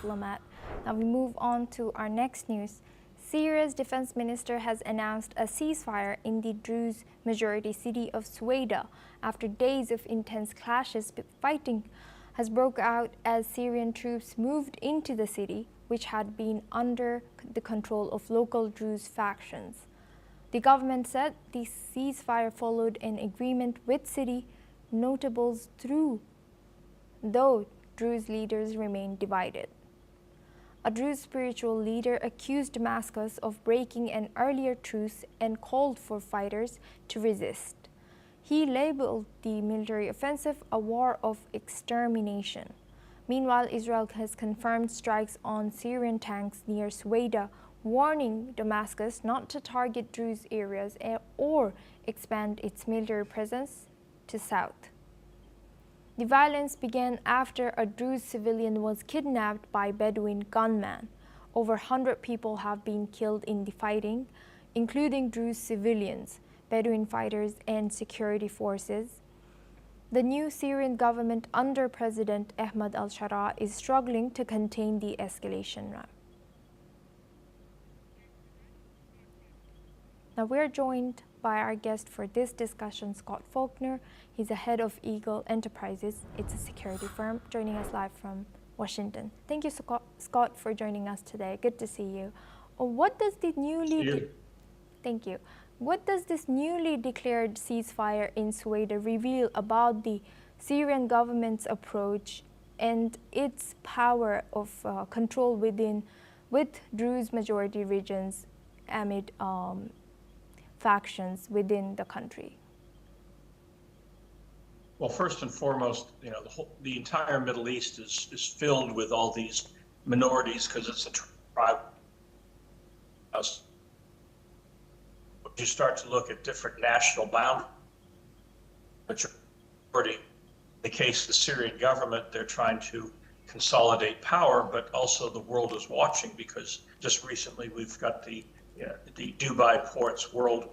diplomat. Now we move on to our next news. Syria's defense minister has announced a ceasefire in the Druze majority city of Sweida after days of intense clashes. Fighting has broke out as Syrian troops moved into the city, which had been under the control of local Druze factions. The government said the ceasefire followed an agreement with city notables though Druze leaders remain divided. A Druze spiritual leader accused Damascus of breaking an earlier truce and called for fighters to resist. He labeled the military offensive a war of extermination. Meanwhile, Israel has confirmed strikes on Syrian tanks near Sweida, warning Damascus not to target Druze areas or expand its military presence to south. The violence began after a Druze civilian was kidnapped by Bedouin gunmen. Over 100 people have been killed in the fighting, including Druze civilians, Bedouin fighters, and security forces. The new Syrian government under President Ahmed al-Sharaa is struggling to contain the escalation. Now we're joined by our guest for this discussion, Scott Faulkner. He's the head of Eagle Enterprises. It's a security firm, joining us live from Washington. Thank you, Scott, for joining us today. Good to see you. What does the Thank you. What does this newly declared ceasefire in Sweida reveal about the Syrian government's approach and its power of control with Druze majority regions amid factions within the country? Well, first and foremost, the entire Middle East is filled with all these minorities because it's a tribe. You start to look at different national boundaries, which are in the case of the Syrian government, they're trying to consolidate power, but also the world is watching because just recently we've got the Dubai Ports World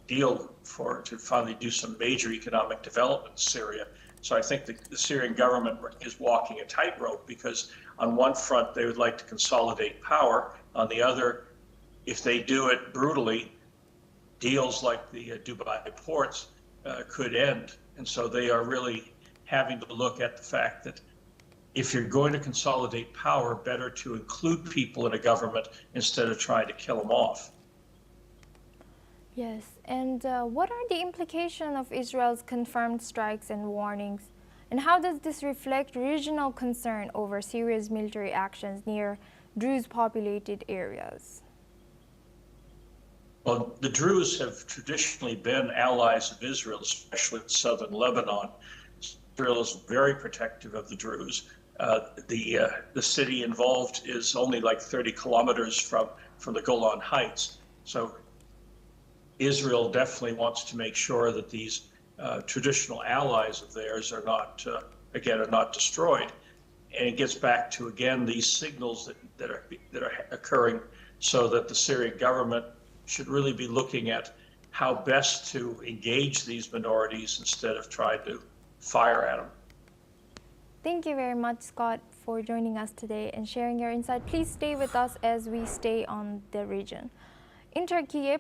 deal to finally do some major economic development in Syria. So I think the Syrian government is walking a tightrope because on one front they would like to consolidate power, on the other, if they do it brutally, deals like the Dubai ports could end. And so they are really having to look at the fact that if you're going to consolidate power, better to include people in a government instead of trying to kill them off. Yes, and what are the implications of Israel's confirmed strikes and warnings? And how does this reflect regional concern over Syria's military actions near Druze-populated areas? Well, the Druze have traditionally been allies of Israel, especially in southern Lebanon. Israel is very protective of the Druze. The city involved is only like 30 kilometers from the Golan Heights. So Israel definitely wants to make sure that these traditional allies of theirs are not, are not destroyed. And it gets back to, again, these signals that are occurring so that the Syrian government should really be looking at how best to engage these minorities instead of trying to fire at them. Thank you very much, Scott, for joining us today and sharing your insight. Please stay with us as we stay on the region. In Turkey,